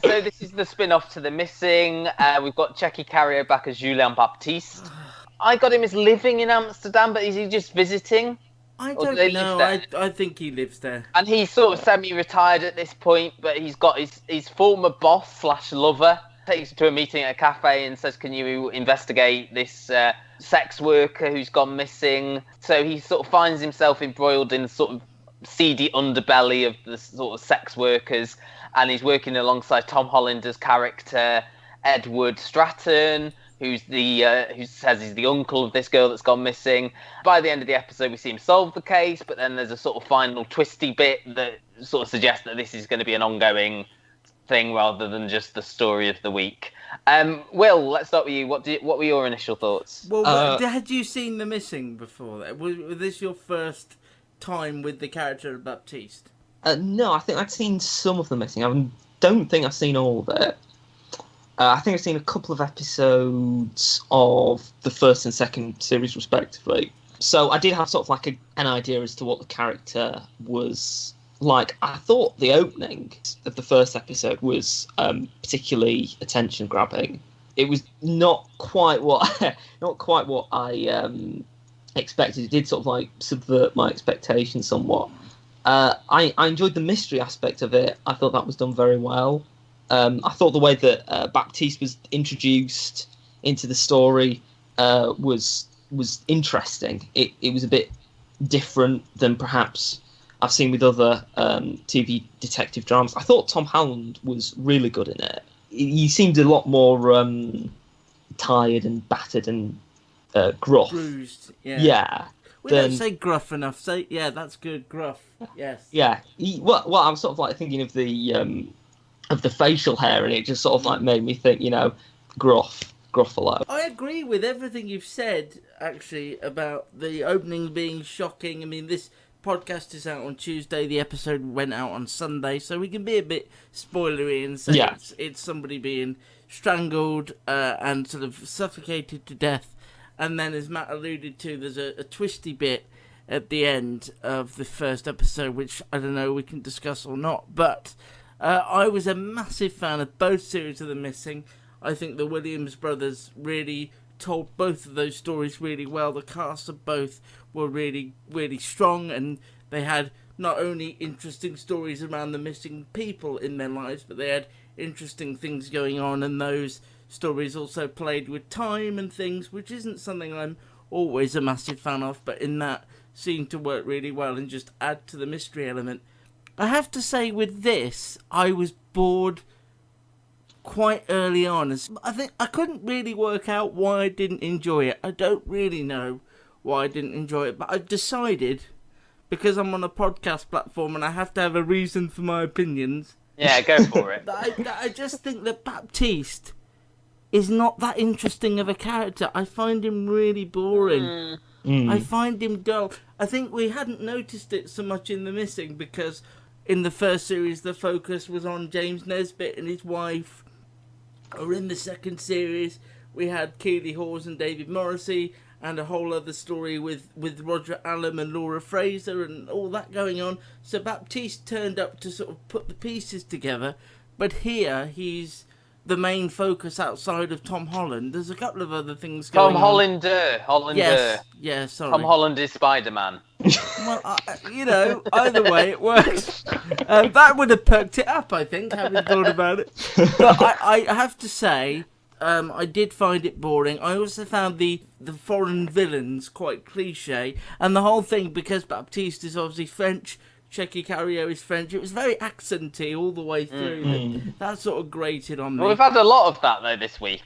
So this is the spin-off to The Missing. We've got Tcheky Karyo back as Julien Baptiste. I got him as living in Amsterdam, but is he just visiting? I Or do don't they live know. there? I think he lives there. And he's sort of semi-retired at this point, but he's got his former boss slash lover takes him to a meeting at a cafe and says, "Can you investigate this sex worker who's gone missing?" So he sort of finds himself embroiled in the sort of seedy underbelly of the sort of sex workers, and he's working alongside Tom Hollander's character Edward Stratton, who says he's the uncle of this girl that's gone missing. By the end of the episode, we see him solve the case, but then there's a sort of final twisty bit that sort of suggests that this is going to be an ongoing thing rather than just the story of the week. Will, let's start with you. What were your initial thoughts? Well, had you seen The Missing before that? Was this your first time with the character of Baptiste? No, I think I'd seen some of The Missing. I don't think I've seen all of it. I think I've seen a couple of episodes of the first and second series, respectively. So I did have sort of like an idea as to what the character was like. I thought the opening of the first episode was particularly attention grabbing. It was not quite what I expected. It did sort of like subvert my expectations somewhat. I enjoyed the mystery aspect of it. I thought that was done very well. I thought the way that Baptiste was introduced into the story was interesting. It was a bit different than perhaps I've seen with other TV detective dramas. I thought Tom Holland was really good in it. He seemed a lot more tired and battered and gruff. Bruised, yeah. Yeah. We don't say gruff enough. Say, yeah, that's good, gruff. Yes. Yeah. Well, I was sort of like thinking of the facial hair, and it just sort of like made me think, Gruffalo. I agree with everything you've said, actually, about the opening being shocking. I mean, this podcast is out on Tuesday. The episode went out on Sunday, so we can be a bit spoilery and say it's somebody being strangled and sort of suffocated to death. And then, as Matt alluded to, there's a twisty bit at the end of the first episode, which I don't know we can discuss or not. But I was a massive fan of both series of The Missing. I think the Williams brothers really told both of those stories really well. The cast of both were really, really strong, and they had not only interesting stories around the missing people in their lives, but they had interesting things going on, and those stories also played with time and things, which isn't something I'm always a massive fan of, but in that seemed to work really well and just add to the mystery element. I have to say, with this, I was bored quite early on. I think I couldn't really work out why I didn't enjoy it. I don't really know why I didn't enjoy it, but I've decided, because I'm on a podcast platform and I have to have a reason for my opinions. Yeah, go for it. I just think that Baptiste is not that interesting of a character. I find him really boring. I find him dull. I think we hadn't noticed it so much in The Missing because in the first series the focus was on James Nesbitt and his wife, or in the second series we had Keeley Hawes and David Morrissey and a whole other story with Roger Allam and Laura Fraser and all that going on. So Baptiste turned up to sort of put the pieces together, but here he's the main focus outside of Tom Holland. There's a couple of other things going on. Hollander. Yes, sorry. Tom Holland is Spider-Man. Well, either way it works. That would have perked it up, I think, having thought about it. But I have to say, I did find it boring. I also found the foreign villains quite cliche, and the whole thing, because Baptiste is obviously French, Tcheky Karyo is French, it was very accenty all the way through. That sort of grated on me. Well, we've had a lot of that, though, this week.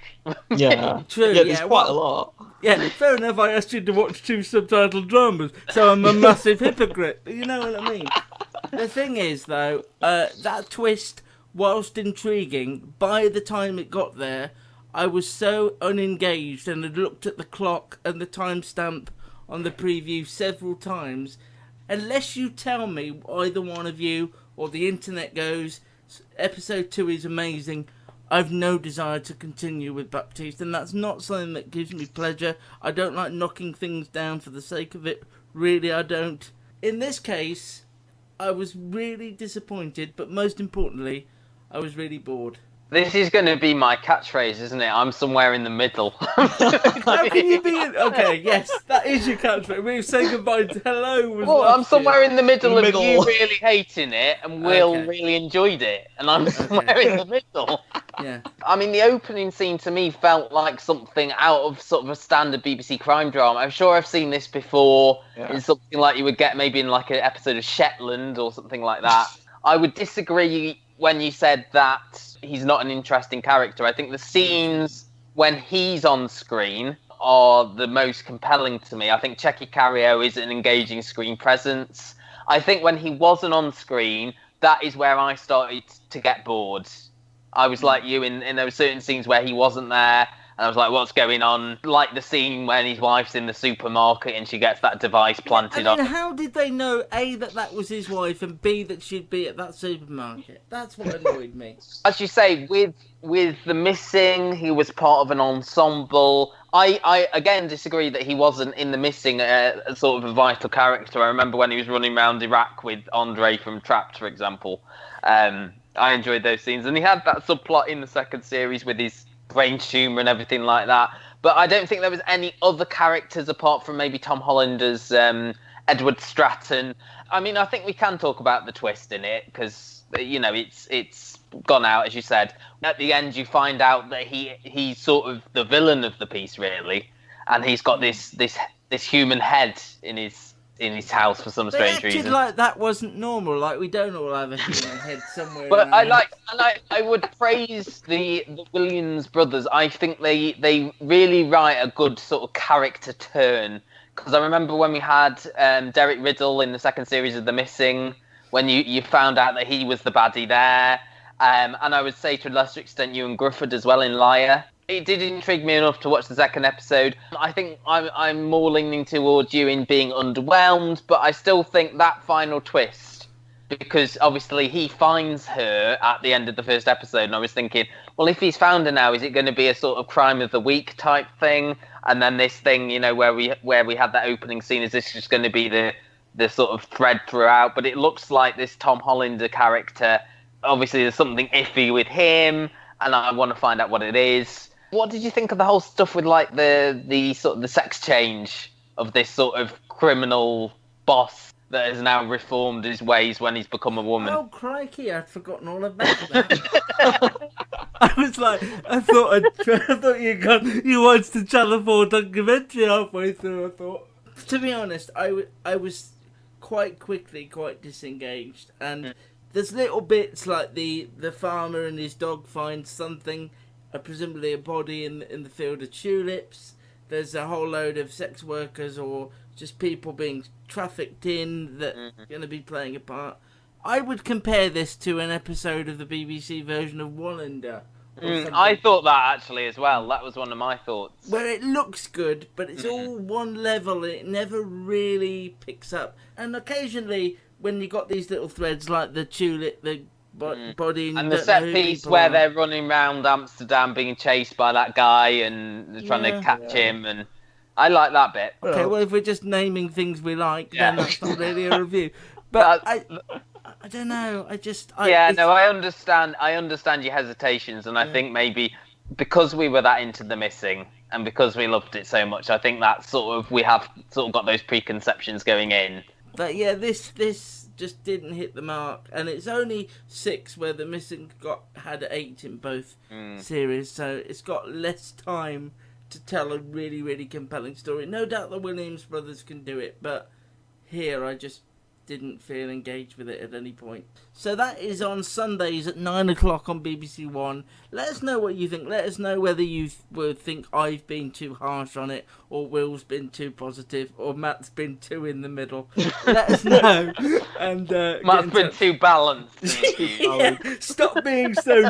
Yeah. True, yeah, there's quite a lot. Yeah, fair enough, I asked you to watch 2 subtitled dramas, so I'm a massive hypocrite, but you know what I mean. The thing is, though, that twist, whilst intriguing, by the time it got there, I was so unengaged and had looked at the clock and the timestamp on the preview several times. Unless you tell me, either one of you or the internet goes, episode 2 is amazing, I've no desire to continue with Baptiste, and that's not something that gives me pleasure. I don't like knocking things down for the sake of it. Really, I don't. In this case, I was really disappointed, but most importantly, I was really bored. This is going to be my catchphrase, isn't it? I'm somewhere in the middle. How can you be in... Okay, yes, that is your catchphrase. We'll say goodbye to hello. Well, I'm somewhere in the middle of Middle. you really hating it and Will Okay. really enjoyed it. And I'm somewhere in the middle. Yeah. I mean, the opening scene to me felt like something out of sort of a standard BBC crime drama. I'm sure I've seen this before. Yeah. In something like you would get maybe in like an episode of Shetland or something like that. I would disagree when you said that he's not an interesting character. I think the scenes when he's on screen are the most compelling to me. I think Tcheky Karyo is an engaging screen presence. I think when he wasn't on screen, that is where I started to get bored. I was like you in those certain scenes where he wasn't there, and I was like, what's going on? Like the scene when his wife's in the supermarket and she gets that device planted on. How did they know, A, that was his wife, and B, that she'd be at that supermarket? That's what annoyed me. As you say, with the missing, he was part of an ensemble. I again disagree that he wasn't in the missing a sort of a vital character. I remember when he was running around Iraq with Andre from Trapped, for example. I enjoyed those scenes, and he had that subplot in the second series with his brain tumour and everything like that. But I don't think there was any other characters apart from maybe Tom Hollander's Edward Stratton. I mean, I think we can talk about the twist in it because it's gone out, as you said. At the end, you find out that he's sort of the villain of the piece, really, and he's got this human head in his house for some strange reason. Like that wasn't normal. Like we don't all have a human head somewhere. But in our I would praise the Williams brothers. I think they really write a good sort of character turn. Because I remember when we had Derek Riddle in the second series of The Missing, when you found out that he was the baddie there. And I would say to a lesser extent Ewan Grufford as well in Liar. It did intrigue me enough to watch the second episode. I think I'm more leaning towards you in being underwhelmed, but I still think that final twist, because obviously he finds her at the end of the first episode, and I was thinking, well, if he's found her now, is it going to be a sort of crime of the week type thing? And then this thing, where we had that opening scene, is this just going to be the sort of thread throughout? But it looks like this Tom Hollander character, obviously there's something iffy with him, and I want to find out what it is. What did you think of the whole stuff with like the sort of the sex change of this sort of criminal boss that has now reformed his ways when he's become a woman? Oh crikey! I'd forgotten all about that. I was like, I thought you watched the Channel 4 documentary halfway through. I thought, to be honest, I was quite quickly quite disengaged, and there's little bits like the farmer and his dog find something. Presumably a body in the field of tulips. There's a whole load of sex workers or just people being trafficked in that are going to be playing a part. I would compare this to an episode of the BBC version of Wallander. I thought that actually as well. That was one of my thoughts. Where it looks good, but it's all one level. It never really picks up. And occasionally, when you got these little threads like the tulip, the body and the set piece where they're running around Amsterdam being chased by that guy and trying to catch him, and I like that bit. Okay, well, if we're just naming things we like, then that's not really a review. But I don't know. I understand your hesitations, and I think maybe because we were that into The Missing and because we loved it so much, I think that we have sort of got those preconceptions going in. But yeah, this just didn't hit the mark, and it's only 6 where The Missing had 8 in both series, so it's got less time to tell a really, really compelling story. No doubt the Williams brothers can do it, but here I just didn't feel engaged with it at any point. So that is on Sundays at 9 o'clock on BBC One. Let us know what you think. Let us know whether you think I've been too harsh on it, or Will's been too positive, or Matt's been too in the middle. Let us know. And Matt's been too balanced. Yeah, stop being so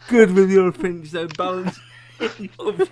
good with your opinion, so balanced in your view.